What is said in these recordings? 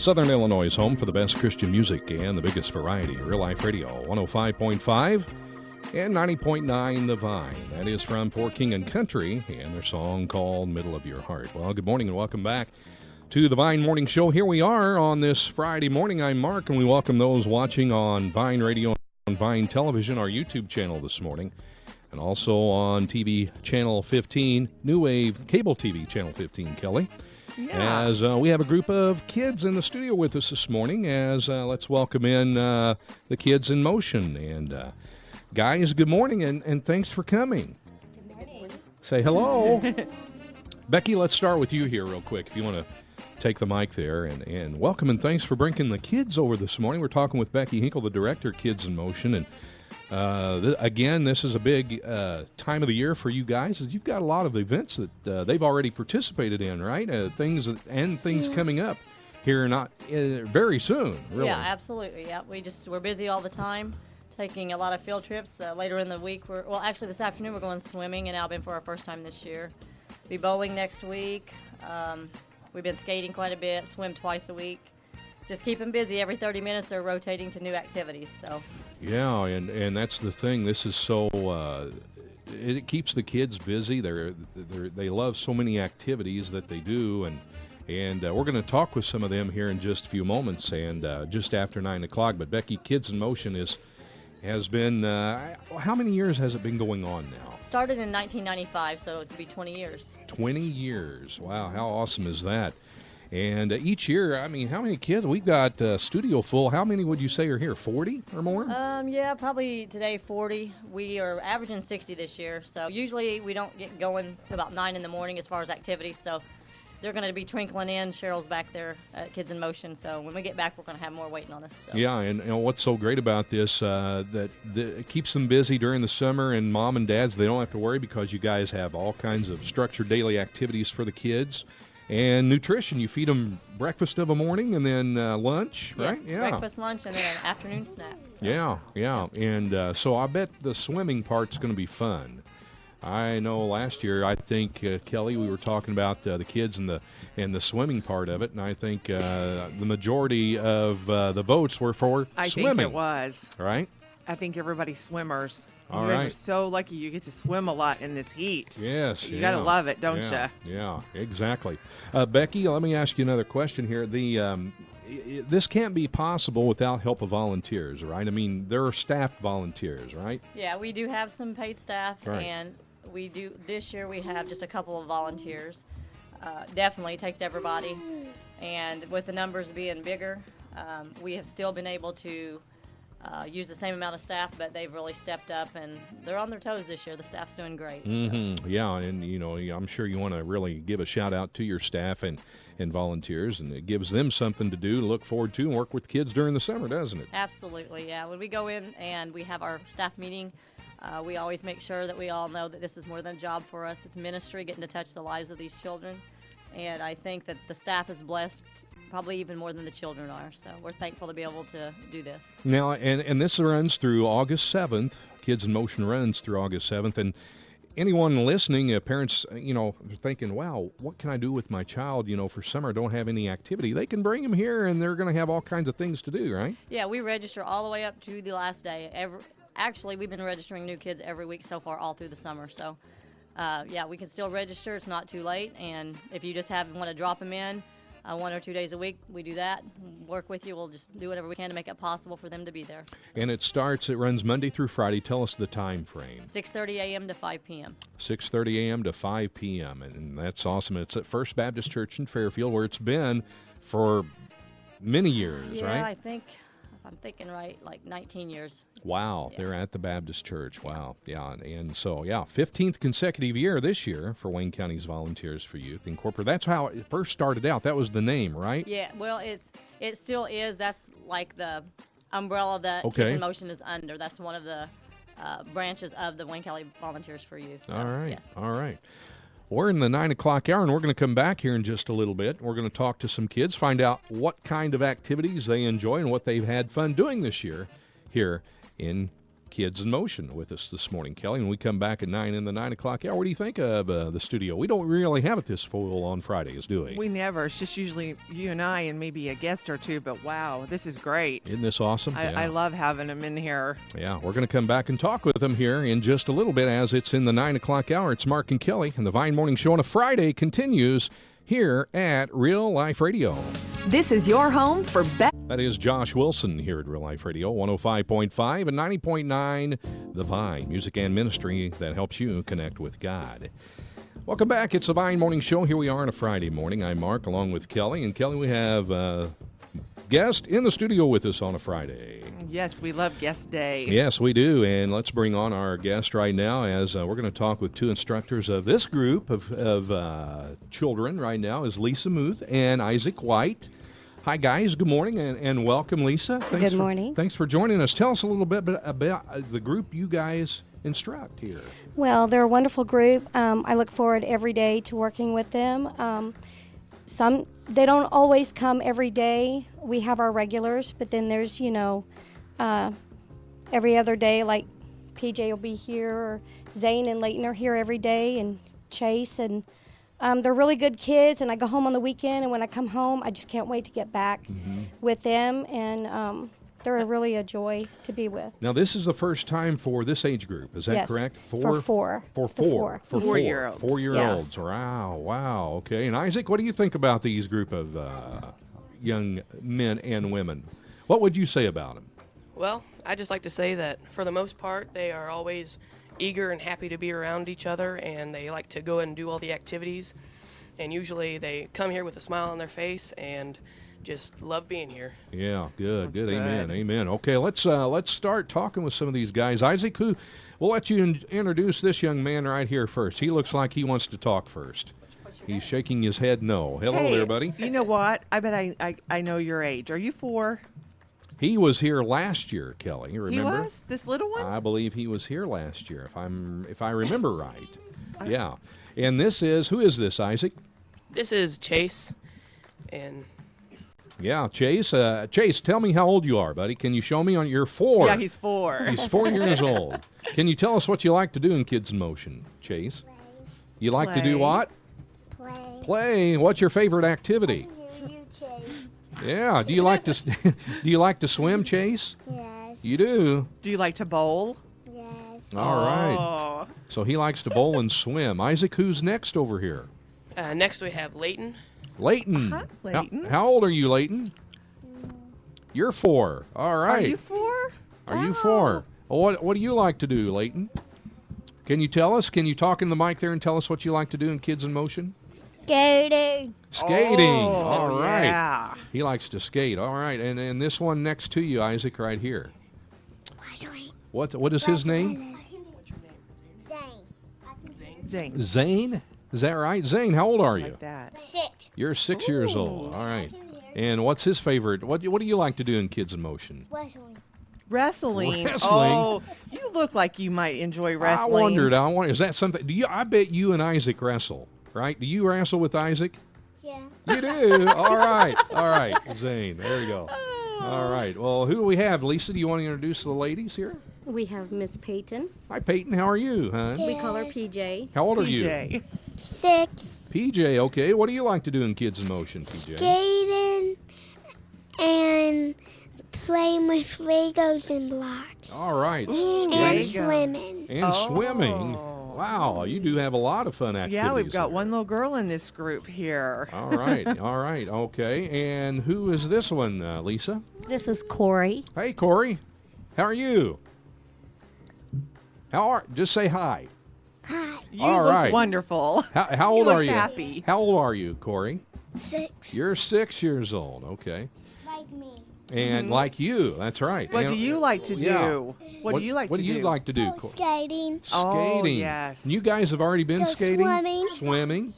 Southern Illinois' home for the best Christian music and the biggest variety. Real Life Radio, 105.5 and 90.9 The Vine. That is from For King and Country and their song called Middle of Your Heart. Well, good morning and welcome back to the Vine Morning Show. Here we are on this Friday morning. I'm Mark, and we welcome those watching on Vine Radio and Vine Television, our YouTube channel this morning, and also on TV Channel 15, New Wave Cable TV Channel 15, Kelly. Yeah. As we have a group of kids in the studio with us this morning, as let's welcome in the Kids in Motion. And guys, good morning, and thanks for coming. Good morning. Say hello. Becky, let's start with you here real quick, if you want to take the mic there. And welcome, and thanks for bringing the kids over this morning. We're talking with Becky Hinkle, the director of Kids in Motion, and again, this is a big time of the year for you guys. You've got a lot of events that they've already participated in, right? Things coming up here not very soon, really. Yeah, absolutely. Yeah, we're busy all the time, taking a lot of field trips. Later in the week, actually this afternoon we're going swimming in Albion for our first time this year. Be bowling next week. We've been skating quite a bit, swim twice a week. Just keep them busy. Every 30 minutes they're rotating to new activities. So. Yeah, and that's the thing. This is so it keeps the kids busy. They love so many activities that they do, and we're going to talk with some of them here in just a few moments, and just after 9 o'clock. But Becky, Kids in Motion has been how many years has it been going on now? Started in 1995, so it'll be 20 years. 20 years. Wow, how awesome is that? And each year, I mean, how many kids? We've got studio full. How many would you say are here? 40 or more? Yeah, probably today 40. We are averaging 60 this year. So usually we don't get going about 9 in the morning as far as activities. So they're going to be twinkling in. Cheryl's back there at Kids in Motion. So when we get back, we're going to have more waiting on us. So. Yeah, and what's so great about this, that it keeps them busy during the summer, and mom and dads, they don't have to worry because you guys have all kinds of structured daily activities for the kids. And nutrition, you feed them breakfast of a morning and then lunch, right? Yes, breakfast, lunch, and then an afternoon snack. So. Yeah. And so I bet the swimming part's going to be fun. I know last year, I think, Kelly, we were talking about the kids and the swimming part of it, and I think the majority of the votes were for swimming. I think it was. Right? I think everybody's swimmers. All you guys right. are so lucky you get to swim a lot in this heat. Yes. You got to love it, don't you? you? Yeah, exactly. Becky, let me ask you another question here. This can't be possible without help of volunteers, right? I mean, there are staff volunteers, right? Yeah, we do have some paid staff, right. And this year we have just a couple of volunteers. Definitely takes everybody. And with the numbers being bigger, we have still been able to use the same amount of staff, but they've really stepped up, and they're on their toes this year. The staff's doing great. Mm-hmm. So. Yeah, and I'm sure you want to really give a shout out to your staff and volunteers, and it gives them something to do, to look forward to, and work with kids during the summer, doesn't it? Absolutely, yeah. When we go in and we have our staff meeting, we always make sure that we all know that this is more than a job for us. It's ministry, getting to touch the lives of these children, and I think that the staff is blessed probably even more than the children are. So we're thankful to be able to do this. Now, and this runs through August 7th. Kids in Motion runs through August 7th. And anyone listening, parents, are thinking, wow, what can I do with my child, for summer? Don't have any activity. They can bring them here, and they're going to have all kinds of things to do, right? Yeah, we register all the way up to the last day. Actually, we've been registering new kids every week so far all through the summer. So, we can still register. It's not too late. And if you just want to drop them in, 1 or 2 days a week, we do that. Work with you. We'll just do whatever we can to make it possible for them to be there. And it runs Monday through Friday. Tell us the time frame. 6:30 a.m. to 5 p.m. 6:30 a.m. to 5 p.m. And that's awesome. It's at First Baptist Church in Fairfield, where it's been for many years, right? Yeah, I think, if I'm thinking right, like 19 years. Wow, yeah. They're at the Baptist Church. Wow, yeah, and so 15th consecutive year this year for Wayne County's Volunteers for Youth Incorporated. That's how it first started out. That was the name, right? Yeah, well, it still is. That's like the umbrella that Kids in Motion is under. That's one of the branches of the Wayne County Volunteers for Youth. So, all right, yes. All right. We're in the 9 o'clock hour, and we're going to come back here in just a little bit. We're going to talk to some kids, find out what kind of activities they enjoy and what they've had fun doing this year here in Kids in Motion with us this morning, Kelly. When we come back at 9 in the 9 o'clock hour, what do you think of the studio? We don't really have it this full on Fridays, do we? We never. It's just usually you and I and maybe a guest or two, but wow, this is great. Isn't this awesome? I love having them in here. Yeah, we're going to come back and talk with them here in just a little bit as it's in the 9 o'clock hour. It's Mark and Kelly, and the Vine Morning Show on a Friday continues here at Real Life Radio. This is your home for That is Josh Wilson here at Real Life Radio, 105.5 and 90.9, The Vine, music and ministry that helps you connect with God. Welcome back. It's the Vine Morning Show. Here we are on a Friday morning. I'm Mark along with Kelly. And Kelly, we have a guest in the studio with us on a Friday. Yes, we love guest day. Yes, we do. And let's bring on our guest right now as we're going to talk with two instructors of this group of children right now is Lisa Muth and Isaac White. Hi, guys. Good morning and welcome, Lisa. Good morning. Thanks for joining us. Tell us a little bit about the group you guys instruct here. Well, they're a wonderful group. I look forward every day to working with them. They don't always come every day. We have our regulars, but then there's, every other day, like PJ will be here, or Zane and Leighton are here every day, and Chase, and they're really good kids, and I go home on the weekend, and when I come home, I just can't wait to get back with them, and they're really a joy to be with. Now, this is the first time for this age group. Is that Yes, correct? for four. For The four. four. 4-year-olds. 4-year-olds. Wow. Okay. And Isaac, what do you think about these group of young men and women? What would you say about them? Well, I just like to say that for the most part, they are always eager and happy to be around each other, and they like to go and do all the activities. And usually they come here with a smile on their face and just love being here. Yeah, good. That's good. Amen. Okay, let's start talking with some of these guys. Isaac, we'll let you introduce this young man right here first. He looks like he wants to talk first. He's shaking his head no. Hello there, buddy. You know what? I bet I know your age. Are you 4? He was here last year, Kelly. You remember? He was? This little one? I believe he was here last year, if I remember right. Yeah. And who is this, Isaac? This is Chase, and Yeah, Chase. Chase, tell me how old you are, buddy. Can you show me you're 4? Yeah, he's 4. He's 4 years old. Can you tell us what you like to do in Kids in Motion, Chase? You like to do Play. what? Play. What's your favorite activity? Yeah. Do you like to swim, Chase? Yes. You do. Do you like to bowl? Yes. All right. Oh. So he likes to bowl and swim. Isaac, who's next over here? next we have Leighton. Leighton. Hi, Leighton. How old are you, Leighton? You're 4. All right. Are you 4? Are you 4? Well, what do you like to do, Leighton? Can you tell us? Can you talk in the mic there and tell us what you like to do in Kids in Motion? Skating. Skating. Oh, All right. Yeah. He likes to skate. All right. And this one next to you, Isaac, right here. What is his name? Zane. Zane? Is that right? Zane, how old are you? Like that. 6. You're 6 years old. All right. And what's his favorite? What do you like to do in Kids in Motion? Wrestling. Wrestling. Wrestling. Oh, you look like you might enjoy wrestling. I wondered. Is that something? I bet you and Isaac wrestle, right? Do you wrestle with Isaac? Yeah. You do. All right. All right. Zane. There you go. All right. Well, who do we have? Lisa, do you want to introduce the ladies here? We have Miss Peyton. Hi, Peyton. How are you, hon? We call her PJ. How old are you? PJ. 6. PJ. Okay. What do you like to do in Kids in Motion, PJ? Skating and playing with Legos and blocks. All right. Ooh, And Lego. swimming. And Oh. swimming. Wow. You do have a lot of fun activities. Yeah, we've got there. one little girl in this group here. All right. All right. Okay. And who is this one, Lisa? This is Corey. Hey, Corey. How are you? Just say hi. Hi. You All look right. wonderful. How He old are looks you? happy. How old are you, Corey? 6. You're 6 years old. Okay. Like me. And like you. That's right. What And- do you like to do? Yeah. What do you like to do? What do you like to do? Go skating. Oh, Skating. yes. You guys have already been Go skating? swimming. Swimming.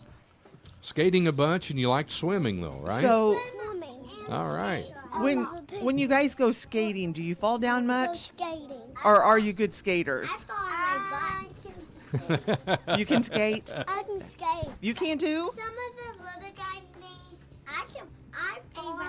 Skating a bunch, and you like swimming, though, right? So Swimming. All right. when you guys go skating, do you fall down Go much? skating. Or are you good skaters? You can skate? I can skate. You can too? Some of the little guys need. I fall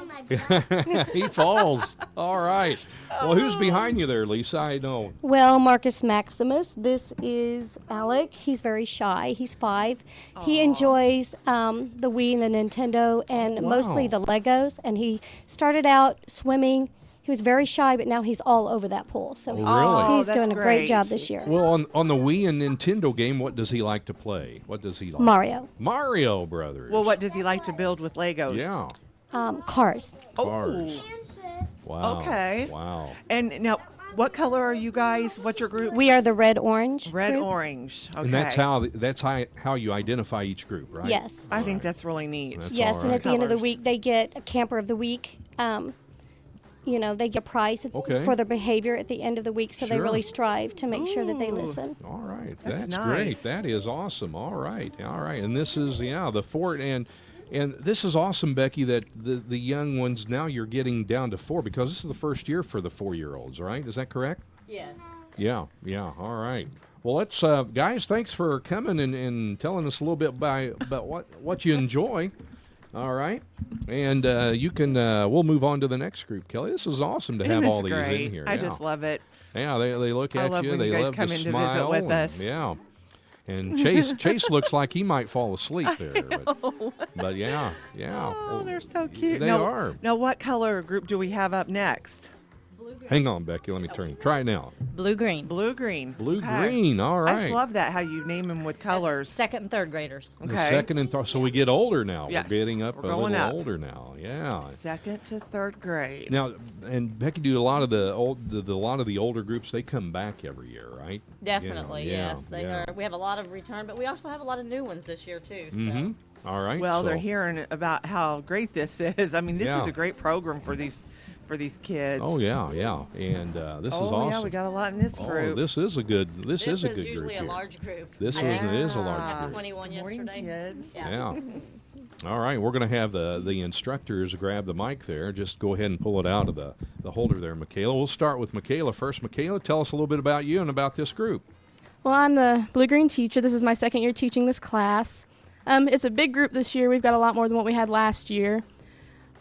He falls. All right. Well, who's behind you there, Lisa? I know. Well, Marcus Maximus. This is Alec. He's very shy. He's 5. He enjoys the Wii and the Nintendo and mostly the Legos. And he started out swimming. He was very shy, but now he's all over that pool. So Really? he's doing a great job this year. Well, on the Wii and Nintendo game, what does he like to play? What does he like? Mario Brothers. Well, what does he like to build with Legos? Yeah. Cars. Cars. Wow. Okay. Wow. And now, what color are you guys? What's your group? We are the red-orange Red group. orange. Okay. And that's how you identify each group, right? Yes. I think that's really neat. That's Yes, all and right. at the end of the Colors. week, they get a camper of the week. They get a prize Okay. for their behavior at the end of the week, so they Sure. really strive to make sure that they Ooh. listen. All right. That's That's nice. great. That is awesome. All right. All right. And this is, the fort. And this is awesome, Becky, that the young ones, now you're getting down to 4 because this is the first year for the 4-year-olds, right? Is that correct? Yes. Yeah. Yeah. All right. Well, let's, guys, thanks for coming and telling us a little bit about what you enjoy. All right. And you can, we'll move on to the next group, Kelly. This is awesome to Isn't have this all these great? in here. I Yeah. just love it. Yeah, they look I at love you. when They you guys love come to in to visit smile. with and- us. Yeah. And Chase looks like he might fall asleep there. But yeah. Oh, they're so cute. They are. Now, what color group do we have up next? Hang on, Becky. Let me turn it. Try it now. Blue-green. Blue-green. Blue-green. All I right. just love that, how you name them with colors. Second and third graders. Okay. The second and third. So we get older now. Yes, We're getting up we're a going little up. older now. Yeah. Second to third grade. Now, and Becky, do a lot of the older groups? They come back every year, right? Definitely, Yeah, yes. They yeah. are. We have a lot of return, but we also have a lot of new ones this year too. So. Mm-hmm. All right. Well, so, they're hearing about how great this is. I mean, this Yeah. is a great program for these kids. Oh yeah. And this is awesome. Yeah, we got a lot in this group. Oh, this is a good. This is a good usually group a here. large group. This Yeah. is a large Had group. 21 Morning, yesterday. kids. Yeah. All right, we're going to have the instructors grab the mic there. Just go ahead and pull it out of the holder there, Michaela. We'll start with Michaela first. Michaela, tell us a little bit about you and about this group. Well, I'm the blue-green teacher. This is my second year teaching this class. It's a big group this year. We've got a lot more than what we had last year.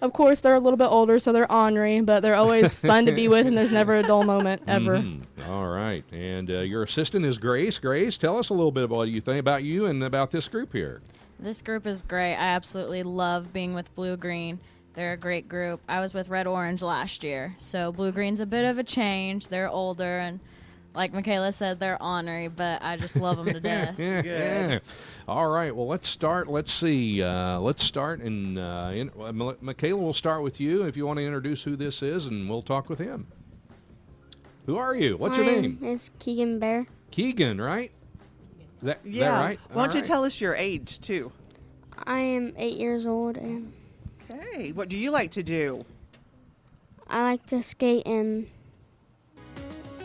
Of course, they're a little bit older, so they're ornery, but they're always fun to be with, and there's never a dull moment, ever. All right, and your assistant is Grace. Grace, tell us a little bit about what you think about you and about this group here. This group is great. I absolutely love being with Blue Green. They're a great group. I was with Red Orange last year, so Blue Green's a bit of a change. They're older, and like Michaela said, they're ornery, but I just love them to death. Good. All right, well, let's start. Let's see. Let's start, and Michaela, we'll start with you if you want to introduce who this is, and we'll talk with him. Who are you? What's your name? It's Keegan Bear. Keegan, right? That right? Why don't you All tell us your age, too? I am 8 years old and Okay. What do you like to do? I like to skate and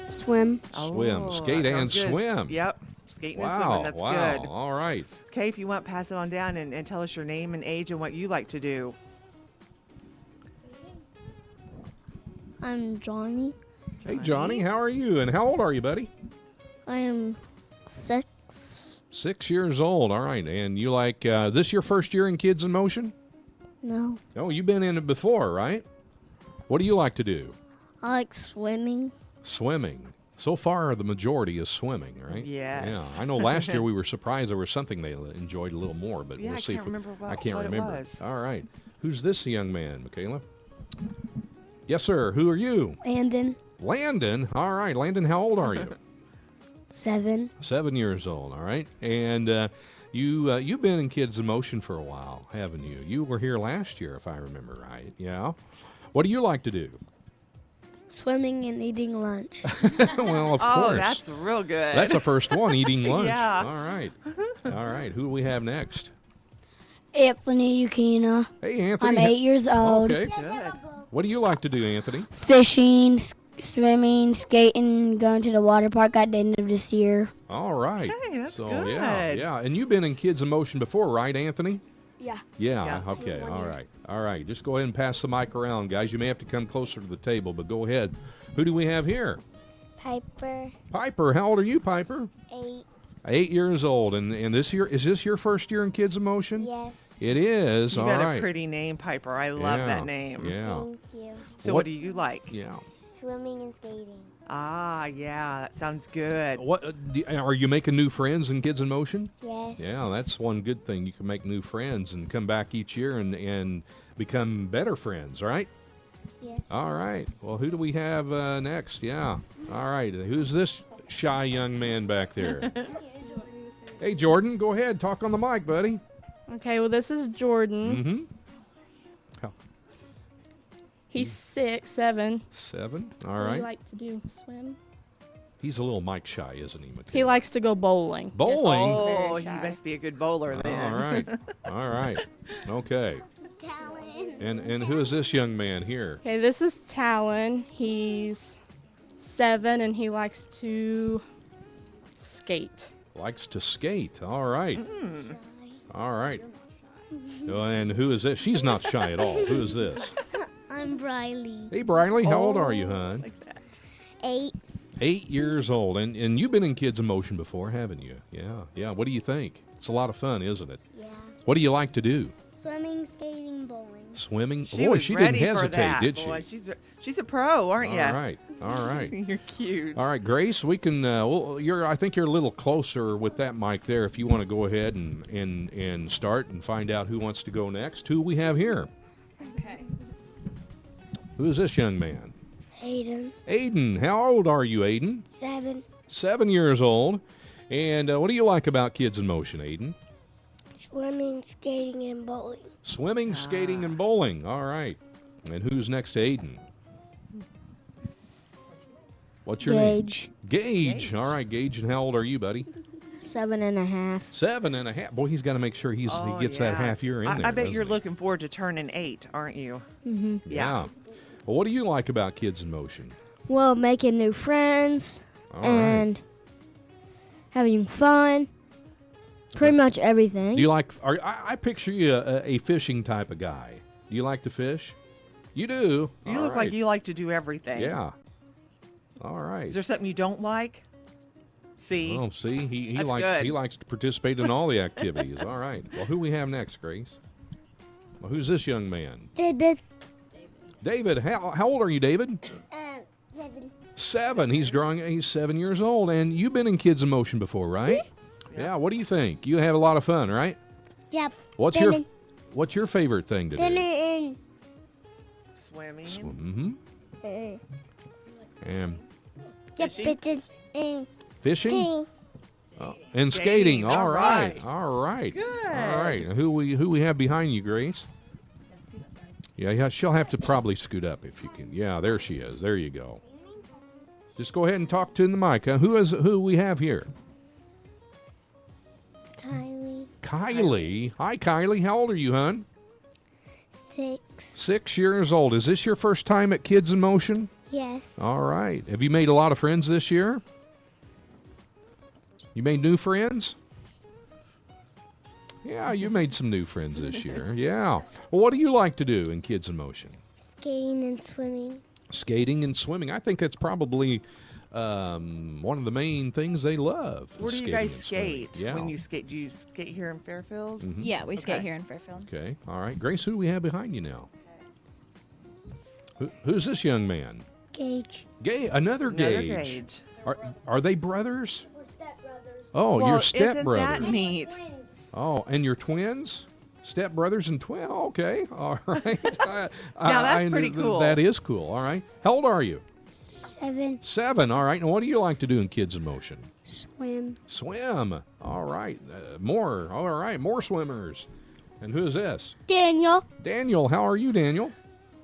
swim. Swim. Oh, Skate that and sounds good. swim. Yep. Skating and Wow, swimming. That's wow. good. All right. Okay, if you want, pass it on down and tell us your name and age and what you like to do. I'm Johnny. Hey, Johnny, how are you? And how old are you, buddy? I am 6. 6 years old. All right. And you like, this your first year in Kids in Motion? No. Oh, you've been in it before, right? What do you like to do? I like swimming. Swimming. So far, the majority is swimming, right? Yes. Yeah. I know last year we were surprised there was something they enjoyed a little more, but Yeah, we'll I see. can't remember I can't what it remember. was. All right. Who's this young man, Michaela? Yes, sir. Who are you? Landon. Landon. All right. Landon, how old are you? 7. 7 years old. All right. And you've been in Kids in Motion for a while, haven't you? You were here last year, if I remember right. Yeah. What do you like to do? Swimming and eating lunch. Well, of Oh, course. that's real good. That's the first one, eating lunch. Yeah. All right. All right. Who do we have next? Anthony Yukina. Hey, Anthony. I'm 8 years old. Okay. good. What do you like to do, Anthony? Fishing, swimming, skating, going to the water park at the end of this year. All right. Hey, that's so, good. Yeah. And you've been in Kids in Motion before, right, Anthony? Yeah. Yeah. Yeah. Okay. All right. All right. Just go ahead and pass the mic around, guys. You may have to come closer to the table, but go ahead. Who do we have here? Piper, Piper. How old are you, Piper? 8. 8 years old, and this year, is this your first year in Kids in Motion? Yes. It is. You All got right. a pretty name, Piper. I love Yeah, that name. Yeah. Thank you. So what do you like? Yeah. Swimming and skating. Ah, yeah, that sounds good. What are you making new friends in Kids in Motion? Yes. Yeah, that's one good thing. You can make new friends and come back each year and become better friends, right? Yes. All right. Well, who do we have next? Yeah. All right. Who's this shy young man back there? Hey, Jordan, go ahead. Talk on the mic, buddy. Okay, well, this is Jordan. Mm-hmm. He's 6, 7. 7. All What do you right. like to do? Swim? He's a little mic shy, isn't he, Michaela? He likes to go bowling. Bowling? Oh, Very he shy. must be a good bowler then. All right. All right. Okay. Talent. And who is this young man here? Okay, this is Talon. He's 7, and he likes to skate. Likes to skate. All right. All right. And who is this? She's not shy at all. Who is this? I'm Briley. Hey, Briley, how old are you, hon? Like that. 8. 8 years old. And you've been in Kids in Motion before, haven't you? Yeah. Yeah. What do you think? It's a lot of fun, isn't it? Yeah. What do you like to do? Swimming, skating, bowling. Swimming? She Boy, was she ready didn't for hesitate, that. did she? Boy, she's a pro, aren't you? All right. All right. You're cute. All right, Grace, we can. Well, I think you're a little closer with that mic there. If you want to go ahead and start and find out who wants to go next. Who we have here? Okay. Who is this young man? Aiden. Aiden. How old are you, Aiden? 7. 7 years old. And what do you like about Kids in Motion, Aiden? Swimming, skating, and bowling. Swimming, skating, and bowling. All right. And who's next to Aiden? What's your Gage. name? Gage. All right, Gage. And how old are you, buddy? 7.5. 7.5. Boy, he's got to make sure he gets that half year in there. I bet doesn't you're he? looking forward to turning 8, aren't you? Mm-hmm. Yeah. Well, what do you like about Kids in Motion? Well, making new friends All right. and having fun. Pretty much everything. Do you like? I picture you a fishing type of guy. Do you like to fish? You do. You All look right. like you like to do everything. Yeah. All right. Is there something you don't like? See? Oh, see, he That's likes good. he likes to participate in all the activities. All right. Well, who we have next, Grace? Well, who's this young man? David. David. How old are you, David? 7. 7. He's 7 years old, and you've been in Kids in Motion before, right? Yeah. What do you think? You have a lot of fun, right? Yep. What's your favorite thing to do? And Swimming. Mm-hmm. And yep, Fishing? fishing. Oh, and skating. All right. right. All right. Good. All right. Who we have behind you, Grace? Yeah. She'll have to probably scoot up if you can. Yeah, there she is. There you go. Just go ahead and talk to the mic. Who we have here? Kylie. Kylie. Hi, Kylie. How old are you, hon? 6. 6 years old. Is this your first time at Kids in Motion? Yes. All right. Have you made a lot of friends this year? You made new friends? Yeah, you made some new friends this year. Yeah. Well, what do you like to do in Kids in Motion? Skating and swimming. Skating and swimming. I think that's probably one of the main things they love. Where is do you skating guys and swimming. skate Yeah. when you skate? Do you skate here in Fairfield? Mhm. Yeah, we skate Okay. here in Fairfield. Okay. All right. Grace, who do we have behind you now? Who's this young man? Gage. Another Another Gage. Gage. Are they brothers? We're stepbrothers. Oh, Well, you're isn't that stepbrothers. neat? Oh, and you're twins? Stepbrothers and twins? Okay. All right. Now, that's pretty cool. That is cool. All right. How old are you? 7. 7. All right. And what do you like to do in Kids in Motion? Swim. Swim. All right. More. All right. More swimmers. And who is this? Daniel. Daniel. How are you, Daniel?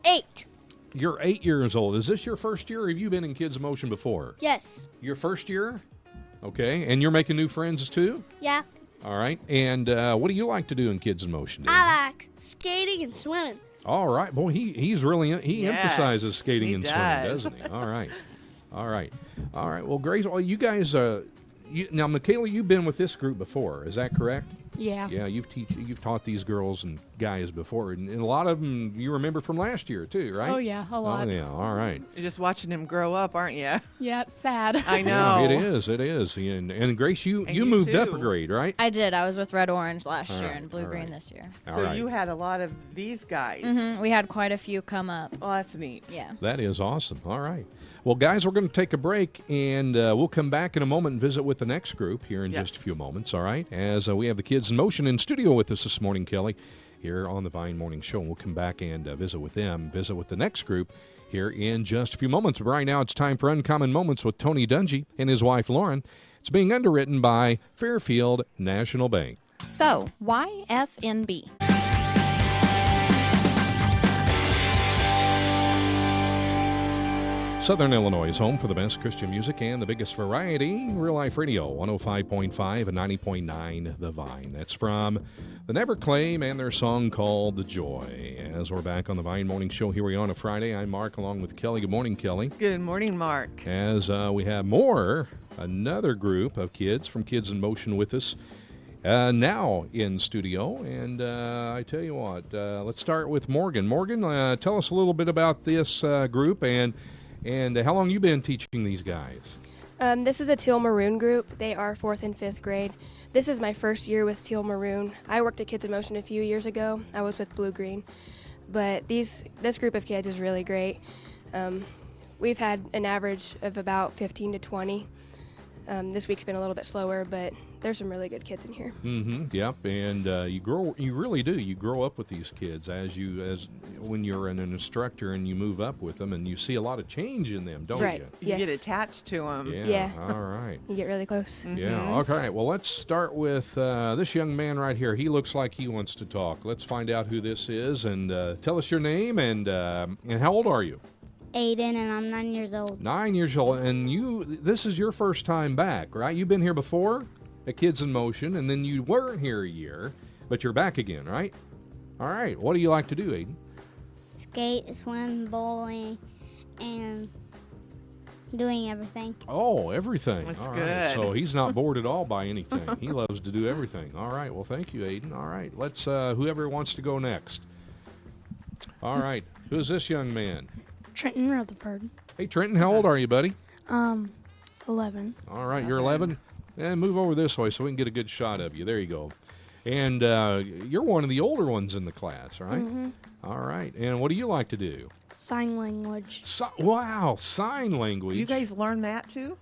8. You're 8 years old. Is this your first year, or have you been in Kids in Motion before? Yes. Your first year? Okay. And you're making new friends, too? Yeah. All right. And what do you like to do in Kids in Motion, Daniel? I like skating and swimming. All right. Boy, he Yes, emphasizes skating he and swimming, does. doesn't he? All right. All right. All right. Well, Grace, you guys, now, Michaela, you've been with this group before. Is that correct? Yeah. Yeah, you've taught these girls and guys before, and a lot of them you remember from last year too, right? Oh, yeah, a lot. Oh yeah, all right. You're just watching him grow up, aren't you? Yeah, it's sad. I know. Yeah, it is. And Grace, you you moved up too. a grade, right? I did. I was with Red Orange last All year right, and Blue all Green right. this year. All So right. you had a lot of these guys. We had quite a few come up. Oh, that's neat. Yeah. That is awesome. All right. Well, guys, we're going to take a break, and we'll come back in a moment and visit with the next group here in just a few moments, all right? As we have the Kids in Motion in studio with us this morning, Kelly, here on the Vine Morning Show. We'll come back and visit with them, visit with the next group here in just a few moments. But right now, it's time for Uncommon Moments with Tony Dungy and his wife, Lauren. It's being underwritten by Fairfield National Bank. So, why FNB? Southern Illinois is home for the best Christian music and the biggest variety. Real Life Radio, 105.5 and 90.9 The Vine. That's from the Never Claim and their song called The Joy. As we're back on the Vine Morning Show, here we are on a Friday. I'm Mark along with Kelly. Good morning, Kelly. Good morning, Mark. As we have another group of kids from Kids in Motion with us now in studio. And I tell you what, let's start with Morgan. Morgan, tell us a little bit about this group and how long you been teaching these guys? This is a Teal Maroon group. They are 4th and 5th grade. This is my first year with Teal Maroon. I worked at Kids in Motion a few years ago. I was with Blue Green. But this group of kids is really great. We've had an average of about 15 to 20. This week's been a little bit slower, but there's some really good kids in here. Yep. And you really do. You grow up with these kids as when you're an instructor and you move up with them, and you see a lot of change in them, don't Right. you? You Yes. get attached to them. Yeah. All right. You get really close. Yeah. Okay. Well, let's start with this young man right here. He looks like he wants to talk. Let's find out who this is and tell us your name and how old are you? Aiden, and I'm 9 years old. 9 years old, and this is your first time back, right? You've been here before at Kids in Motion, and then you weren't here a year, but you're back again, right? All right. What do you like to do, Aiden? Skate, swim, bowling, and doing everything. Oh, everything. That's All good. right. So he's not bored at all by anything. He loves to do everything. All right. Well, thank you, Aiden. All right. Let's whoever wants to go next. All right. Who's this young man? Trenton Rutherford. Hey, Trenton, how old are you, buddy? 11. All right, you're 11. And move over this way so we can get a good shot of you. There you go. And you're one of the older ones in the class, right? Mm-hmm. All right. And what do you like to do? Sign language. Wow, sign language. You guys learn that too?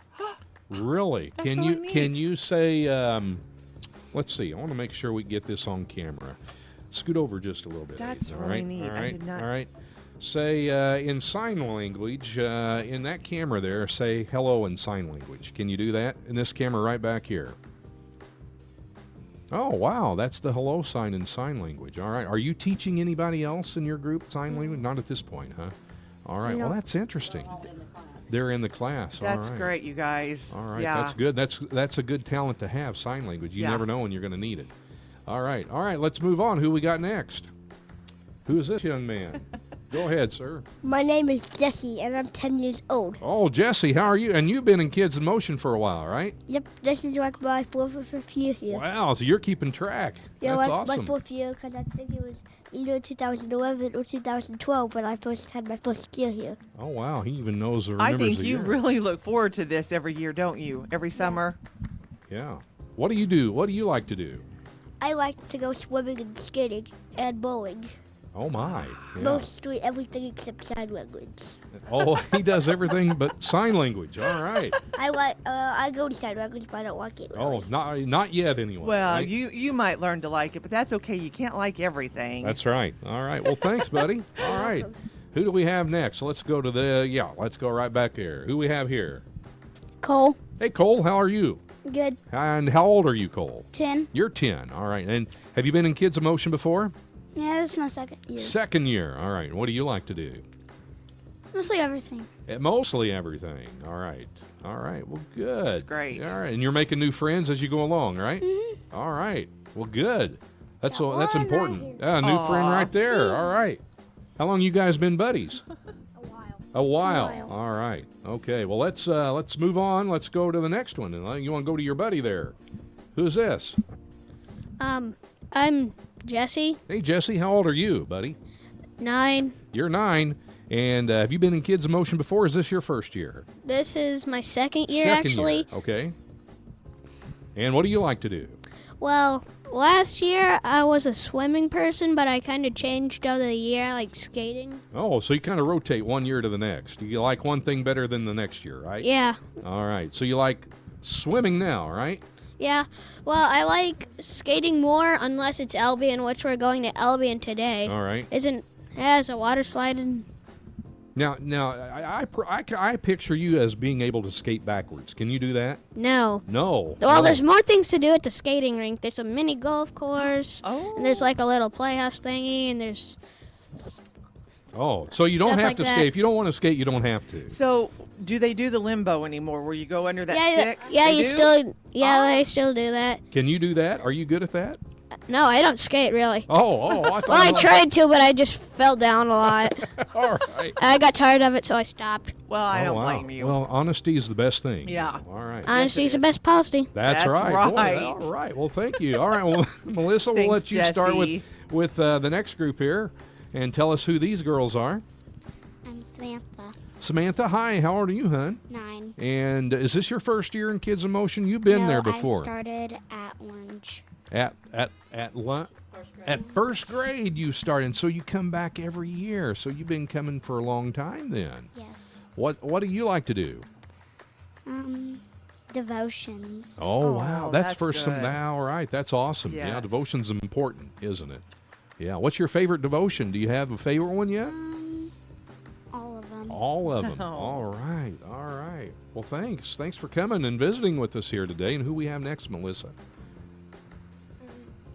Really? That's Can really you neat. can you say? Let's see. I want to make sure we get this on camera. Scoot over just a little bit. That's Aiden, all really right? neat. All I right. did not- All right. Say in sign language in that camera there. Say hello in sign language. Can you do that in this camera right back here? Oh wow, that's the hello sign in sign language. All right. Are you teaching anybody else in your group sign language? Not at this point, huh? All right. Well, that's interesting. They're in the class. That's all right. great, you guys. All right, Yeah. that's good. That's a good talent to have, sign language. You Yeah. never know when you're going to need it. All right, let's move on. Who we got next? Who is this young man? Go ahead, sir. My name is Jesse, and I'm 10 years old. Oh, Jesse, how are you? And you've been in Kids in Motion for a while, right? Yep, this is like my 4th or 5th year here. Wow, so you're keeping track. Yeah, That's my awesome. 4th year, because I think it was either 2011 or 2012 when I first had my first year here. Oh, wow, he even knows or I remembers think the you year. really look forward to this every year, don't you? Every summer. Yeah. What do you do? What do you like to do? I like to go swimming and skating and bowling. Oh, my. Yeah. Mostly everything except sign language. Oh, he does everything but sign language. All right. I go to sign language, but I don't like it. Oh, not yet anyway. Well, right? you might learn to like it, but that's okay. You can't like everything. That's right. All right. Well, thanks, buddy. All right. Who do we have next? Let's go to let's go right back there. Who we have here? Cole. Hey, Cole, how are you? Good. And how old are you, Cole? 10. You're 10. All right. And have you been in Kids in Motion before? Yeah, this is my 2nd year. Second year. All right. What do you like to do? Mostly everything. Mostly everything. All right. All right. Well, good. That's great. All right. And you're making new friends as you go along, right? Mm-hmm. All right. Well, good. That's Got that's one important. right Yeah, a new Aw, friend right there. All right. How long you guys been buddies? A while. A while. All right. Okay. Well, let's move on. Let's go to the next one. And you want to go to your buddy there? Who's this? I'm Jesse, Hey, Jesse, how old are you, buddy? 9. You're 9. And have you been in Kids in Motion before? Is this your first year? This is my second year, Second actually. year. Okay. And what do you like to do? Well, last year I was a swimming person, but I kind of changed over the year. I like skating. Oh, so you kind of rotate one year to the next. You like one thing better than the next year, right? Yeah. All right. So you like swimming now, right? Yeah. Well, I like skating more unless it's Albion, which we're going to Albion today. All right. Has a water slide and Now, I picture you as being able to skate backwards. Can you do that? no. No. Well, No. there's more things to do at the skating rink. There's a mini golf course. Oh. And there's like a little playhouse thingy, and there's Oh, so you don't Stuff have like to that. skate. If you don't want to skate, you don't have to. So, do they do the limbo anymore, where you go under that yeah, stick? yeah. They You do? still, yeah, they still do that. Can you do that? Are you good at that? No, I don't skate really. Oh, I thought. Well, I tried to, but I just fell down a lot. All right. I got tired of it, so I stopped. Well, I Oh, don't wow. blame you. Well, honesty is the best thing. Yeah. All right. Honesty's the best policy. That's right. Boy, all right. Well, thank you. All right. Well, Melissa, we'll Thanks, let you start Jesse. with the next group here, and tell us who these girls are. I'm Samantha, Samantha, hi. How old are you, hon? 9. And is this your first year in Kids in Motion? You've been No, there before. I started at Orange. At first grade you started, so you come back every year. So you've been coming for a long time then. Yes. What do you like to do? Devotions. Oh, wow, that's for some. good. All right, that's awesome. Yeah, Yes. devotion's important, isn't it? Yeah. What's your favorite devotion? Do you have a favorite one yet? All of them. All of them. Oh. All right. All right. Well, thanks. Thanks for coming and visiting with us here today. And who we have next, Melissa?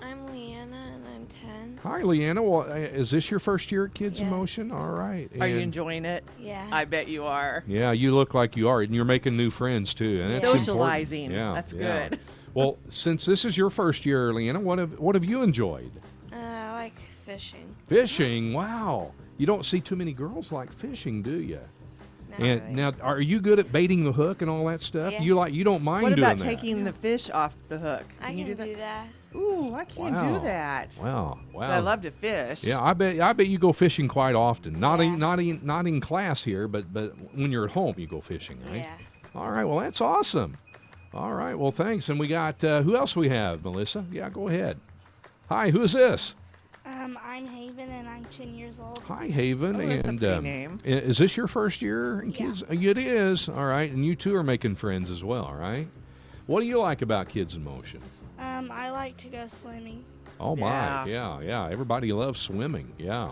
I'm Leanna, and I'm 10. Hi, Leanna. Well, is this your first year at Kids in Yes. Motion? All right. Are you And- enjoying it? Yeah. I bet you are. Yeah, you look like you are, and you're making new friends too, and that's important. Socializing. Yeah, That's yeah. good. Well, since this is your first year, Leanna, what have you enjoyed? I like fishing. Fishing. Wow, you don't see too many girls like fishing, do you? Not And really. now, are you good at baiting the hook and all that stuff? Yeah. You don't mind What doing about that? taking the fish off the hook? I can do that. Ooh, I can't Wow. do that. Wow, wow. But I love to fish. Yeah, I bet you go fishing quite often. Not in class here, but when you're at home, you go fishing, right? Yeah. All right. Well, that's awesome. All right. Well, thanks. And we got who else we have, Melissa? Yeah, go ahead. Hi, who's this? I'm Haven, and I'm 10 years old. Hi, Haven. Oh, that's a and pretty name. is this your first year in Yeah. Kids? It is. All right. And you two are making friends as well, right? What do you like about Kids in Motion? I like to go swimming. Oh my, yeah. Everybody loves swimming, yeah.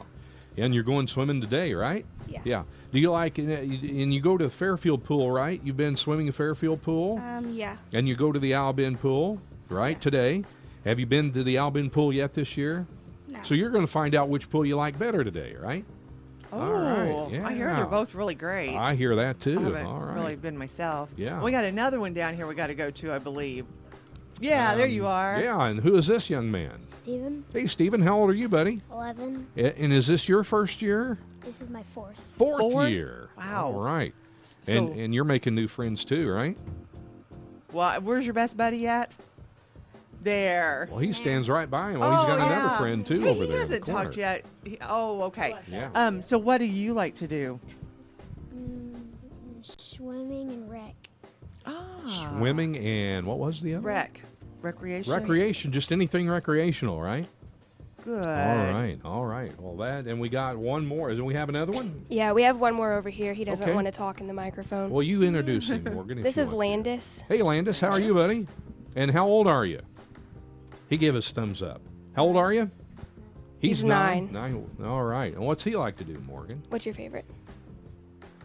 And you're going swimming today, right? Yeah. Yeah. Do you like? And you go to the Fairfield pool, right? You've been swimming the Fairfield pool. Yeah. And you go to the Albion pool, right? Today. Have you been to the Albion pool yet this year? No. So you're going to find out which pool you like better today, right? Oh, All right. Yeah. I hear they're both really great. I hear that too. I haven't All right. really been myself. Yeah. We got another one down here we got to go to, I believe. Yeah, there you are. Yeah, and who is this young man? Steven, Hey, Stephen, how old are you, buddy? 11. And is this your first year? This is my 4th. Fourth year. Wow. All right. So- And you're making new friends too, right? Well, where's your best buddy at? There. Well, he stands right by him. Well, he's got another friend too Hey, over there. He in the hasn't talked corner. yet. Oh, okay. Yeah. So what do you like to do? Swimming and rec. Swimming and what was the other? Recreation. Recreation, just anything recreational, right? Good. All right. Well, and we got one more. Do we have another one? Yeah, we have one more over here. He doesn't Okay. want to talk in the microphone. Well, you introduce him, Morgan. if This you is want. Landis. Hey, Landis, how are you, buddy? And how old are you? He gave us thumbs up. How old are you? He's 9. 9. All right. And what's he like to do, Morgan? What's your favorite?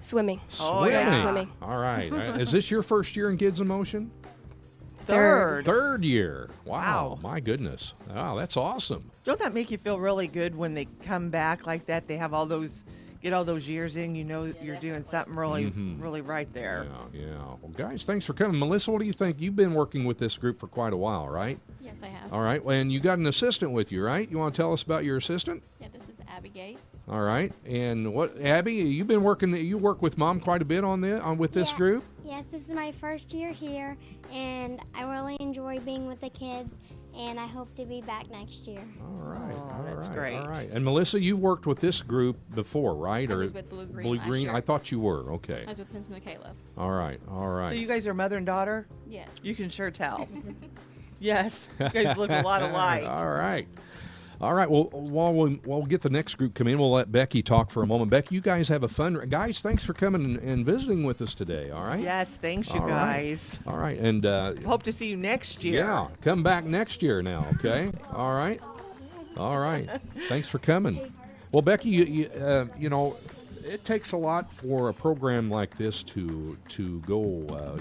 Swimming. Swimming. All right. Is this your first year in Kids in Motion? Third year. Wow. My goodness. Wow, that's awesome. Don't that make you feel really good when they come back like that? They have get all those years in. You know you're doing something really, really right there. Yeah. Well, guys, thanks for coming. Melissa, what do you think? You've been working with this group for quite a while, right? Yes, I have. All right. And you got an assistant with you, right? You want to tell us about your assistant? Yeah, this is Abby Gates. All right. And what, Abby? You've been working. You work with Mom quite a bit with this group. Yes, this is my first year here, and I really enjoy being with the kids. and I hope to be back next year. All right. That's all right, great. All right. And Melissa, you've worked with this group before, right? I was with Blue Green Blue last Green? year. I thought you were. Okay. I was with Miss Michaela. All right. All right. So you guys are mother and daughter? Yes. You can sure tell. Yes. You guys look a lot alike. All right. All right. Well, while we'll get the next group come in, we'll let Becky talk for a moment. Becky, you guys have a fun. Guys, thanks for coming and visiting with us today. All right. Yes, thanks, you All guys. right. All right. And Hope to see you next year. yeah, come back next year now. Okay. All right. All right. Thanks for coming. Well, Becky, you know, it takes a lot for a program like this to go.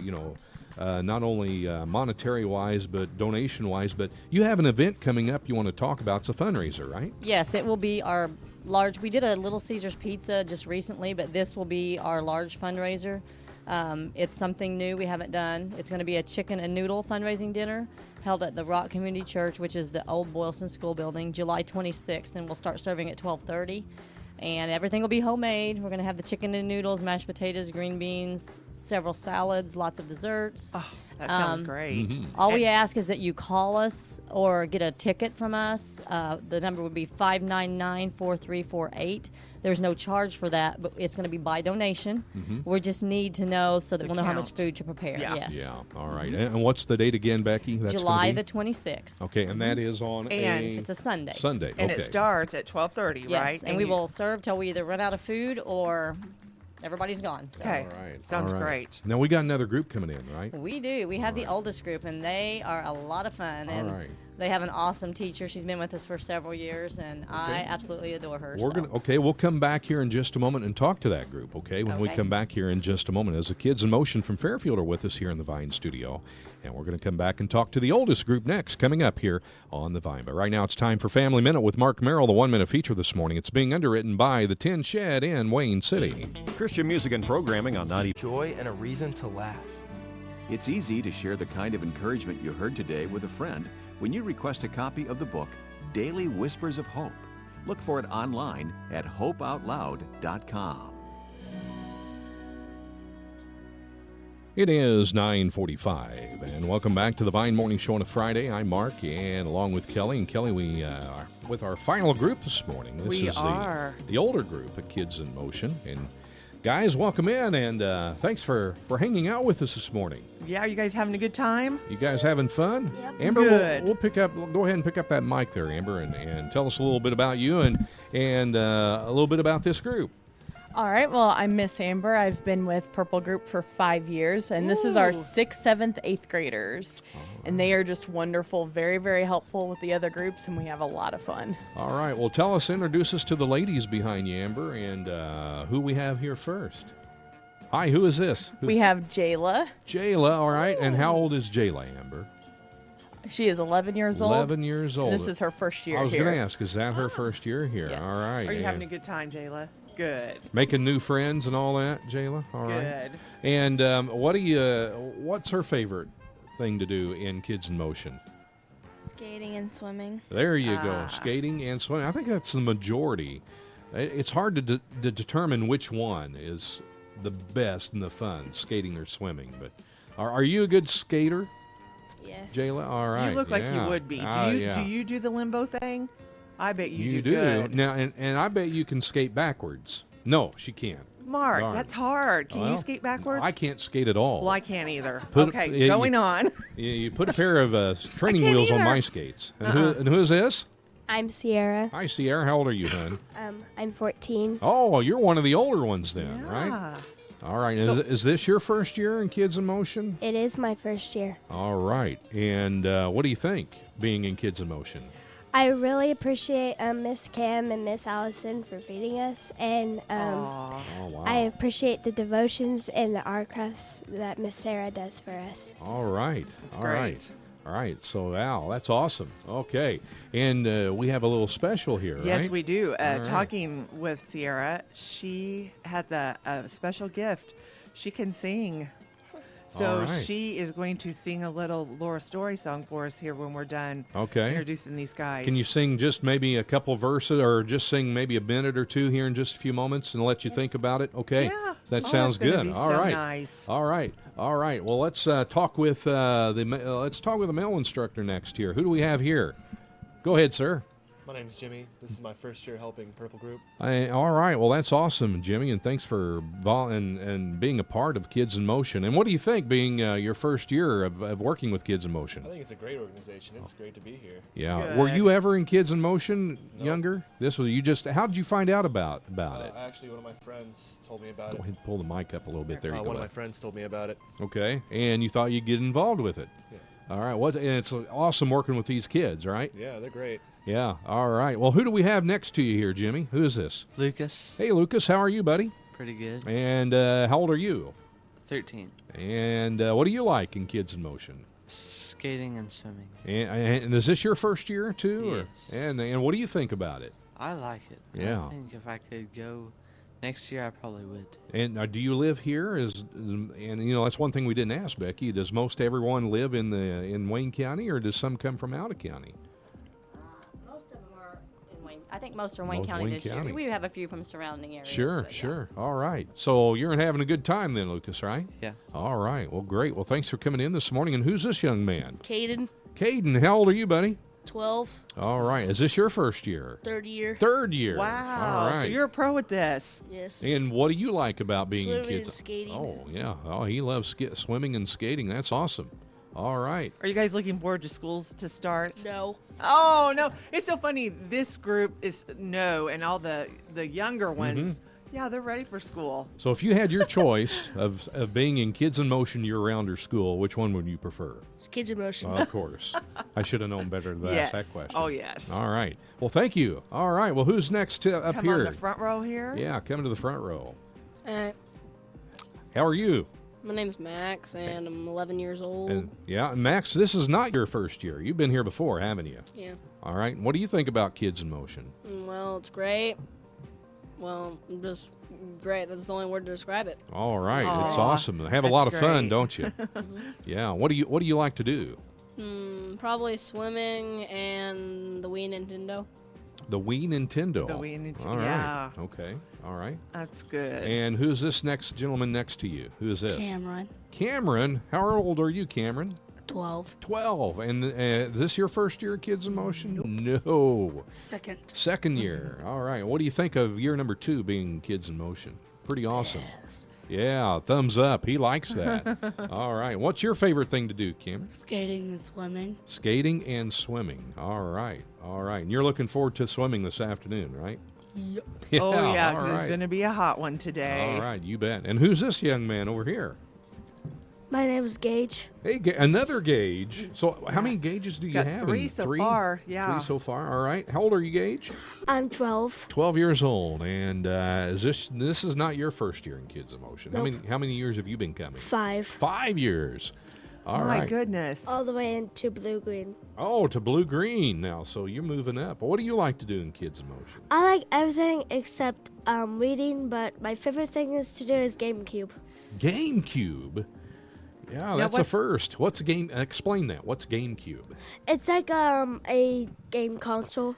Not only monetary-wise, but donation-wise. But you have an event coming up you want to talk about. It's a fundraiser, right? Yes, it will be our large. We did a Little Caesars Pizza just recently, but this will be our large fundraiser. It's something new we haven't done. It's going to be a chicken and noodle fundraising dinner held at the Rock Community Church, which is the old Boylston School building, July 26th, and we'll start serving at 12:30. And everything will be homemade. We're going to have the chicken and noodles, mashed potatoes, green beans, several salads, lots of desserts. Oh, that sounds great. Mm-hmm. All we ask is that you call us or get a ticket from us. The number would be 599-4348. There's no charge for that, but it's going to be by donation. Mm-hmm. We just need to know so that The we'll know how much count. food to prepare. Yeah. Yes. Yeah. All right. And what's the date again, Becky? That's July gonna the 26th. Okay, and that is on And It's a Sunday. Sunday. And okay. it starts at 12:30, Yes, right? and we will serve till we either run out of food or everybody's gone. So. Okay. All right. Sounds all right. great. Now we got another group coming in, right? We do. We have All the right. oldest group, and they are a lot of fun. All And right. they have an awesome teacher. She's been with us for several years, and I absolutely adore her. We'll come back here in just a moment and talk to that group, okay? When we Okay. come back here in just a moment. As the Kids in Motion from Fairfield are with us here in the Vine studio. And we're going to come back and talk to the oldest group next, coming up here on the Vine. But right now it's time for Family Minute with Mark Merrill, the 1 minute feature this morning. It's being underwritten by the Tin Shed in Wayne City. Christian music and programming on 90. Joy and a reason to laugh. It's easy to share the kind of encouragement you heard today with a friend when you request a copy of the book, Daily Whispers of Hope. Look for it online at hopeoutloud.com. It is 9:45, and welcome back to the Vine Morning Show on a Friday. I'm Mark, and along with Kelly. And Kelly, we are with our final group this morning. This is the older group at Kids in Motion. And guys, welcome in, and thanks for hanging out with us this morning. Yeah, are you guys having a good time? You guys having fun? Yep. Amber, Good. we'll go ahead and pick up that mic there, Amber, and tell us a little bit about you and a little bit about this group. All right, well, I'm Miss Amber. I've been with Purple Group for 5 years, and this is our 6th, 7th, 8th graders. And they are just wonderful, very, very helpful with the other groups, and we have a lot of fun. All right, well, introduce us to the ladies behind you, Amber, and who we have here first. Hi, who is this? We have Jayla. Jayla, all right. And how old is Jayla, Amber? She is 11 years old. 11 years old. This is her first year I was here. going to ask, is that her first year here? Yes. All right. Are you having a good time, Jayla? Good. Making new friends and all that, Jayla? All right. Good. And what's her favorite thing to do in Kids in Motion? Skating and swimming. There you go. Skating and swimming. I think that's the majority. It's hard to determine which one is the best and the fun, skating or swimming. But are you a good skater? Yes. Jayla? All right. You look like you would be. Do you do the limbo thing? I bet you do. Good. Now, and I bet you can skate backwards. No, she can't. Mark, Darn. that's hard. Can you skate backwards? I can't skate at all. Well, I can't either. Okay, going on. You put a pair of training wheels on my skates. And who is this? I'm Sierra. Hi, Sierra. How old are you, hon? I'm 14. Oh, well, you're one of the older ones then, right? All right. Is this your first year in Kids in Motion? It is my first year. All right. And what do you think, being in Kids in Motion? I really appreciate Miss Cam and Miss Allison for feeding us, and wow. I appreciate the devotions and the art crafts that Miss Sarah does for us. All right. That's All great. right. All right. So, Al, that's awesome. Okay. And we have a little special here, right? Yes, we do. All right. Talking with Sierra, she has a special gift. She can sing. So All right. she is going to sing a little Laura Story song for us here when we're done introducing these guys. Can you sing just maybe a couple verses or just sing maybe a minute or two here in just a few moments and let you think about it? Okay. Yeah. That Oh, sounds that's gonna good. be All so right. nice. All right. All right. Well, let's talk with the male instructor next here. Who do we have here? Go ahead, sir. My name's Jimmy. This is my first year helping Purple Group. All right. Well, that's awesome, Jimmy, and thanks for and being a part of Kids in Motion. And what do you think, being your first year of working with Kids in Motion? I think it's a great organization. It's great to be here. Yeah. Good. Were you ever in Kids in Motion Nope. younger? This was you just. How did you find out about it? Actually, one of my friends told me about Go it. ahead and pull the mic up a little bit. There you go. One of my friends told me about it. Okay. And you thought you'd get involved with it. Yeah. All right. And it's awesome working with these kids, right? Yeah, they're great. Yeah. All right. Well, who do we have next to you here, Jimmy? Who is this? Lucas. Hey, Lucas. How are you, buddy? Pretty good. And how old are you? 13. And what do you like in Kids in Motion? Skating and swimming. And is this your first year, too? Yes. And what do you think about it? I like it. Yeah. I think if I could go next year, I probably would. And do you live here? That's one thing we didn't ask, Becky. Does most everyone live in Wayne County, or does some come from out of county? Most of them are in Wayne. I think most are Wayne Most County Wayne this County. year. We have a few from surrounding areas. Sure, sure. All right. So you're having a good time then, Lucas, right? Yeah. All right. Well, great. Well, thanks for coming in this morning. And who's this young man? Caden, Caden. How old are you, buddy? 12, All right. Is this your first year? third year. Third year. Wow. All right. So you're a pro at this. Yes. And what do you like about being in Swimming kids? and skating. Oh, yeah. Oh, he loves swimming and skating. That's awesome. All right. Are you guys looking forward to schools to start? No. Oh, no. It's so funny. This group is no, and all the younger ones, yeah, they're ready for school. So if you had your choice of being in Kids in Motion year-round or school, which one would you prefer? It's Kids in Motion. Of course. I should have known better to ask that question. Oh, yes. All right. Well, thank you. All right. Well, who's next up Come here? on the front row here. Yeah, coming to the front row. Uh, How are you? my name's Max, and I'm 11 years old. And Max, this is not your first year. You've been here before, haven't you? Yeah. All right. What do you think about Kids in Motion? Well, it's great. Well, just great. That's the only word to describe it. All right. It's Aw, awesome. Have a that's lot of fun, great. don't you? Yeah. What do you like to do? Probably swimming and the Wii Nintendo. The Wii Nintendo. The Wii Nintendo, All right. yeah. Okay. All right. That's good. And who's this next gentleman next to you? Who is this? Cameron. Cameron. How old are you, Cameron? 12. 12. And this your first year of Kids in Motion? No. Second. Second year. All right. What do you think of year number 2 being Kids in Motion? Pretty awesome. Yeah, thumbs up. He likes that. All right. What's your favorite thing to do, Cameron? Skating and swimming. Skating and swimming. All right. All right. And you're looking forward to swimming this afternoon, right? Yep. Oh, yeah, all 'cause right. it's going to be a hot one today. All right, you bet. And who's this young man over here? My name is Gage. Hey, another Gage. So how many Gages do you Got have? 3 so far, yeah. 3 so far. All right. How old are you, Gage? I'm 12. 12 years old. And is this is not your first year in Kids in Motion. Nope. How many years have you been coming? 5. 5 years. All Oh, right. my goodness. All the way into blue green. Oh, to blue green now. So you're moving up. What do you like to do in Kids in Motion? I like everything except reading, but my favorite thing is to do is GameCube. GameCube. Yeah, that's a first. What's a game? Explain that. What's GameCube? It's like a game console.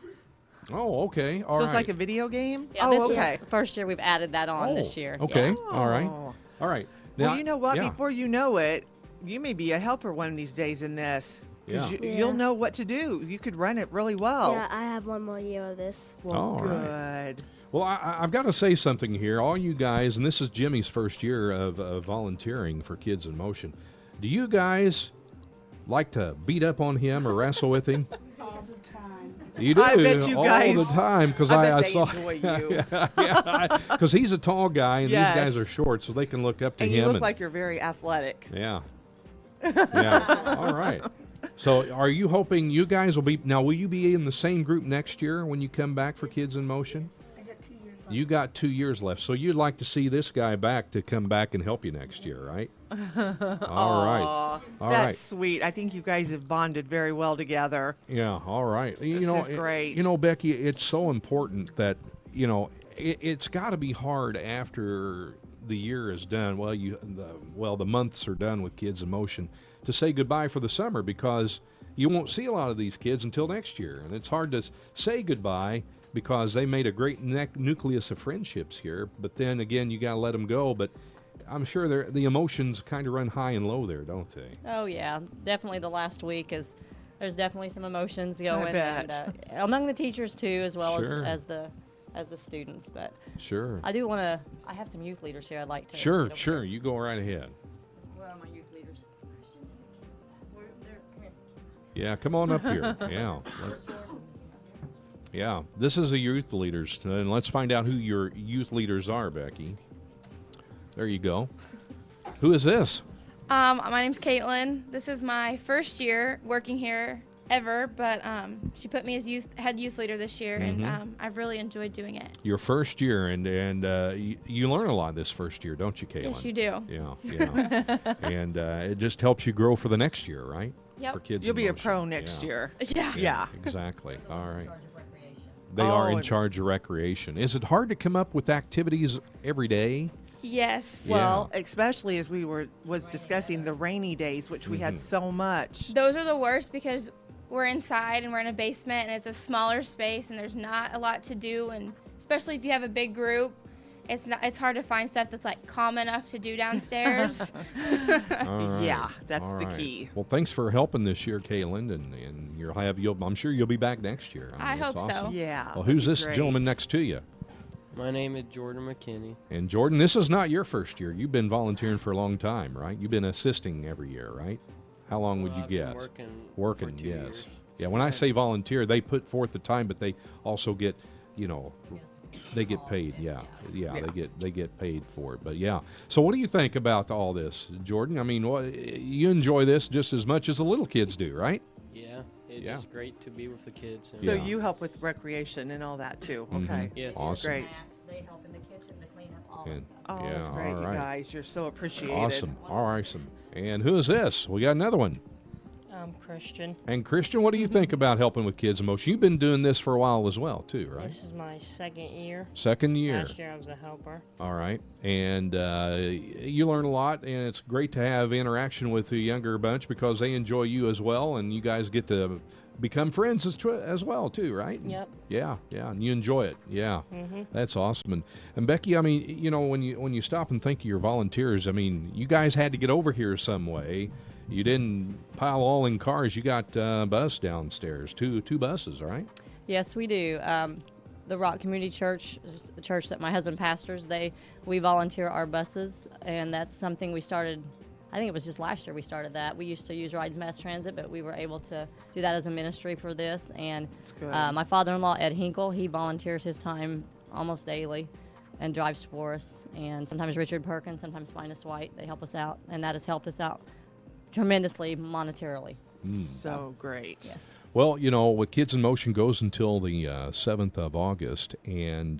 Oh, okay. All so right. it's like a video game? Yeah, oh, this okay. is the first year we've added that on this year. Okay. Yeah. All right. All right. Well, Now- you know what? yeah. Before you know it, you may be a helper one of these days in this. 'Cause Yeah. Yeah. You'll know what to do. You could run it really well. Yeah, I have one more year of this. Well, All good. right. Well, I've got to say something here. All you guys, and this is Jimmy's first year of volunteering for Kids in Motion. Do you guys like to beat up on him or wrestle with him? All the time. You do I bet you all guys- the time because I bet I they saw enjoy you. because he's a tall guy and Yes. these guys are short, so they can look up to And him. you look like you're very athletic. Yeah. Yeah. All right. So, are you hoping you guys will be now? Will you be in the same group next year when you come back for Kids in Motion? I got 2 years left. You got 2 years left, so you'd like to see this guy back to come back and help you next year, right? All right. Aw, All that's right. sweet. I think you guys have bonded very well together. Yeah. All right. You This know, is great. You know, Becky, it's so important that it's got to be hard after the year is done, the months are done with Kids in Motion, to say goodbye for the summer, because you won't see a lot of these kids until next year. And it's hard to say goodbye because they made a great nucleus of friendships here. But then again, you got to let them go. But I'm sure the emotions kind of run high and low there, don't they? Oh, yeah. Definitely the last week there's definitely some emotions going. I bet. And, among the teachers, too, as well Sure. as the students. But Sure. I do want to, I have some youth leaders here I'd like to. Sure, get over sure. there. You go right ahead. Where are my youth leaders? Yeah, come on up here. Yeah. Yeah, this is the youth leaders, and let's find out who your youth leaders are, Becky. There you go. Who is this? My name's Caitlin. This is my first year working here ever, but she put me as head youth leader this year, and I've really enjoyed doing it. Your first year, and you learn a lot this first year, don't you, Caitlin? Yes, you do. Yeah. And it just helps you grow for the next year, right? Yep. For Kids You'll in be a Motion. pro next year. Yeah. Exactly. All right. They are in charge of recreation. Is it hard to come up with activities every day? Yes. Well, especially as we was discussing the rainy days, which we had so much. Those are the worst because we're inside and we're in a basement and it's a smaller space and there's not a lot to do, and especially if you have a big group, it's hard to find stuff that's like calm enough to do downstairs. All right. Yeah, that's All the right. key. Well, thanks for helping this year, Caitlin, and I'm sure you'll be back next year. I that's hope so. awesome. Yeah. Well, who's that'd be this great. gentleman next to you? My name is Jordan McKinney. And Jordan, this is not your first year. You've been volunteering for a long time, right? You've been assisting every year, right? How long would you I've been guess? working for 2 yes. years. Yeah, when I say volunteer, they put forth the time, but they also get, they get paid. Yeah. They get paid for it. But yeah. So what do you think about all this, Jordan? I mean, you enjoy this just as much as the little kids do, right? Yeah, it's just great to be with the kids. So you help with recreation and all that too. Okay. Yes. Awesome. Great. They help in the kitchen to clean up all And- Oh, yeah, that's great, all you right. guys. You're so appreciated. Awesome. Awesome. And who is this? We got another one. Christian. And Christian, what do you think about helping with Kids in Motion? You've been doing this for a while as well, too, right? This is my second year. Second year. Last year I was a helper. All right. And you learn a lot, and it's great to have interaction with the younger bunch because they enjoy you as well, and you guys get to become friends as well, too, right? Yep. Yeah, and you enjoy it. Yeah. Mhm. That's awesome. And Becky, I mean, when you stop and think of your volunteers, I mean, you guys had to get over here some way. You didn't pile all in cars. You got a bus downstairs, two buses, right? Yes, we do. The Rock Community Church is a church that my husband pastors. We volunteer our buses, and that's something we started. I think it was just last year we started that. We used to use Rides Mass Transit, but we were able to do that as a ministry for this. And my father-in-law, Ed Hinkle, he volunteers his time almost daily and drives for us. And sometimes Richard Perkins, sometimes Finest White, they help us out, and that has helped us out tremendously monetarily. So great. Yes. Well, with Kids in Motion goes until the 7th of August, and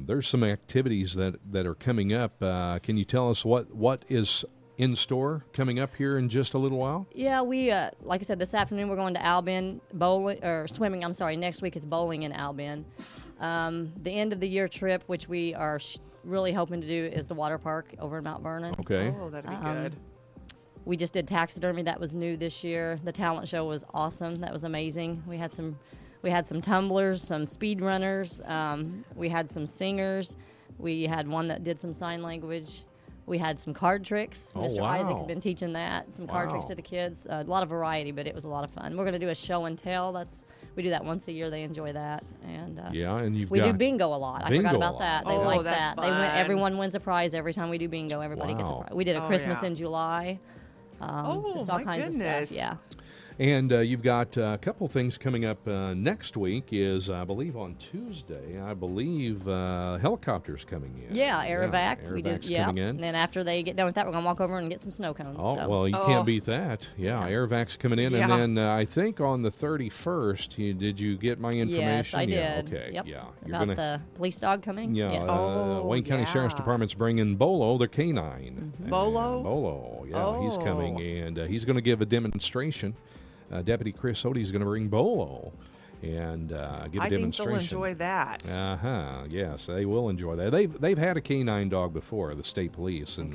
there's some activities that are coming up. Can you tell us what is in store coming up here in just a little while? Yeah, we like I said, this afternoon we're going to Albion swimming. I'm sorry, next week is bowling in Albion. The end of the year trip, which we are really hoping to do, is the water park over in Mount Vernon. Okay. Oh, that'd be good. We just did taxidermy. That was new this year. The talent show was awesome. That was amazing. We had some tumblers, some speed runners. We had some singers. We had one that did some sign language. We had some card tricks. Oh, Mr. wow. Isaac's been teaching that. Some card tricks to the kids. A lot of variety, but it was a lot of fun. We're going to do a show and tell. We do that once a year. They enjoy that. And and we do bingo a lot. I forgot about that. They like that's that. Fun. Everyone wins a prize every time we do bingo. Everybody gets a prize. We did a Christmas in July. Just all kinds of stuff. Yeah. And you've got a couple things coming up next week. Is I believe on Tuesday. I believe helicopters coming in. Yeah, Aerovac. We do. Aerovac's Yeah. coming in. And then after they get done with that, we're gonna walk over and get some snow cones. Oh, so. well, you can't beat that. Yeah, Aerovac's coming in. Yeah. And then I think on the 31st, did you get my information? Yes, I did. Yeah, okay. Yep. Yeah. About the police dog coming. Yeah, Yes. Wayne County Sheriff's Department's bringing Bolo, their canine. Bolo? Bolo, yeah, he's coming, and he's going to give a demonstration. Deputy Chris Odie is going to bring Bolo. and give a I think demonstration. they'll enjoy that. Yes, they will enjoy that. They've had a canine dog before, the state police, and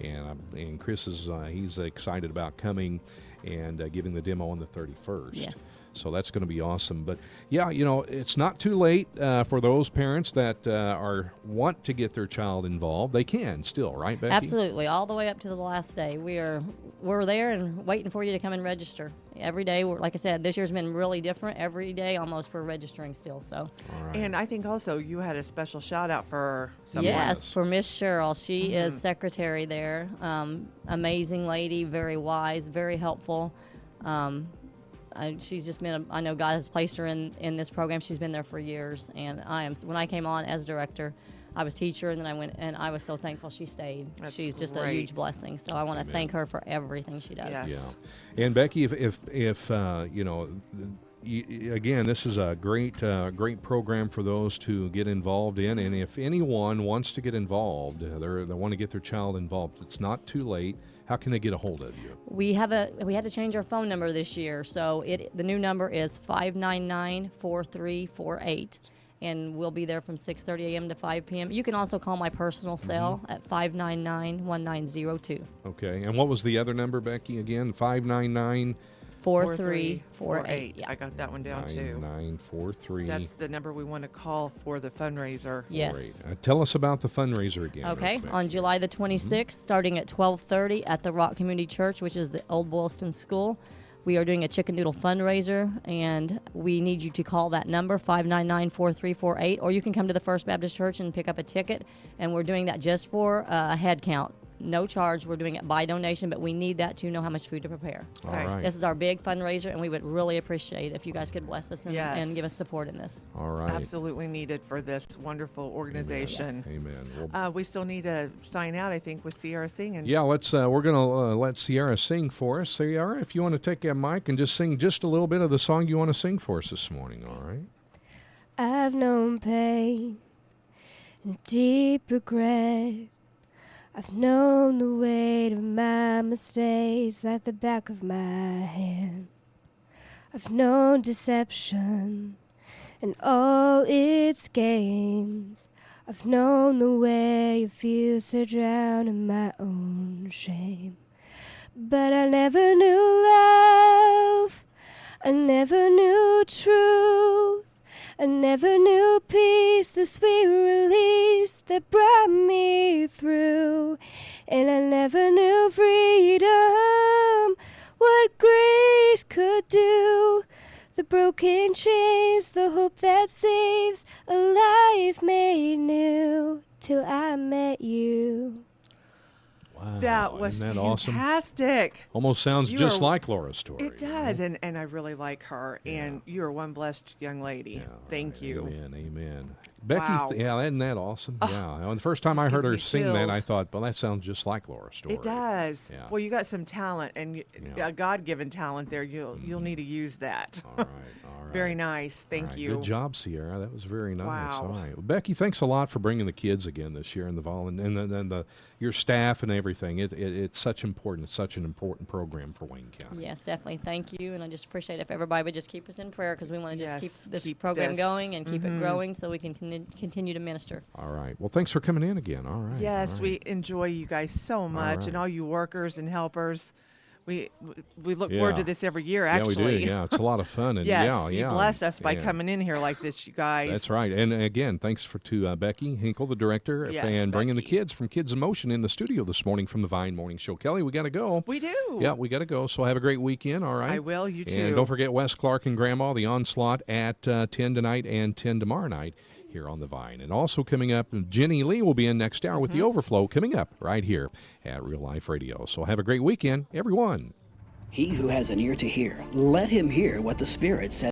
and Chris is he's excited about coming and giving the demo on the 31st. Yes. So that's going to be awesome. But yeah, it's not too late for those parents that want to get their child involved. They can still, right, Becky? Absolutely, all the way up to the last day. We're there and waiting for you to come and register. Every day, like I said, this year's been really different. Every day, almost, we're registering still. So. And I think also you had a special shout out for someone. Yes, for Miss Cheryl. She is secretary there. Amazing lady, very wise, very helpful. She's just been. I know God has placed her in this program. She's been there for years, and when I came on as director, I was teacher, and then I went, and I was so thankful she stayed. She's just a huge blessing. So I want to thank her for everything she does. Yes. Yeah, and Becky, if again, this is a great program for those to get involved in, and if anyone wants to get involved, they want to get their child involved. It's not too late. How can they get a hold of you? We had to change our phone number this year, so the new number is 599-4348. And we'll be there from 6:30 a.m. to 5 p.m. You can also call my personal cell at 599-1902. Okay. And what was the other number, Becky, again? 599 4348. Yeah. I got that one down too. 9943. That's the number we want to call for the fundraiser. Yes. Tell us about the fundraiser again. Okay. On July the 26th, starting at 12:30 at the Rock Community Church, which is the Old Boylston School. We are doing a chicken noodle fundraiser, and we need you to call that number, 599-4348, or you can come to the First Baptist Church and pick up a ticket, and we're doing that just for a head count. No charge. We're doing it by donation, but we need that to know how much food to prepare. So all right. This is our big fundraiser, and we would really appreciate if you guys could bless us and give us support in this. All right. Absolutely needed for this wonderful organization. Yes. Amen. We still need to sign out, I think, with Sierra singing. Yeah, let's. We're gonna let Sierra sing for us. Sierra, if you want to take a mic and just sing just a little bit of the song you want to sing for us this morning. All right. I've known pain and deep regret. I've known the weight of my mistakes like the back of my hand. I've known deception and all its games. I've known the way it feels to drown in my own shame. But I never knew love. I never knew truth. I never knew peace, the sweet release that brought me through. And I never knew freedom, what grace could do. The broken chains, the hope that saves, a life made new, till I met you. Wow. That was Isn't that awesome? fantastic. Almost sounds just like Laura's story. It does, and I really like her. And you are one blessed young lady. Thank you. Amen. Becky, Wow. Isn't that awesome? Yeah. And the first time I heard her sing that, I thought, well, that sounds just like Laura's story. It does. Yeah. Well, you got some talent, and a God-given talent there. You'll need to use that. All right. Very nice. Thank you. Good job, Sierra. That was very nice. Wow. All right. Well, Becky, thanks a lot for bringing the kids again this year and your staff and everything. It's such important. It's such an important program for Wayne County. Yes, definitely. Thank you, and I just appreciate if everybody would just keep us in prayer because we want to just keep this keep program this. going and keep it growing so we can continue to minister. All right. Well, thanks for coming in again. All right. Yes, all right. we enjoy you guys so much, right. and all you workers and helpers. We look forward to this every year, actually. Yeah, we do. Yeah, it's a lot of fun. And yes, you bless us by coming in here like this, you guys. That's right. And again, thanks to Becky Hinkle, the director, and bringing the kids from Kids in Motion in the studio this morning from the Vine Morning Show. Kelly, we got to go. We do. Yeah, we got to go. So have a great weekend, all right? I will. You too. And don't forget Wes Clark and Grandma, the Onslaught at 10 tonight and 10 tomorrow night here on the Vine. And also coming up, Jenny Lee will be in next hour with The Overflow coming up right here at Real Life Radio. So have a great weekend, everyone. He who has an ear to hear, let him hear what the Spirit says.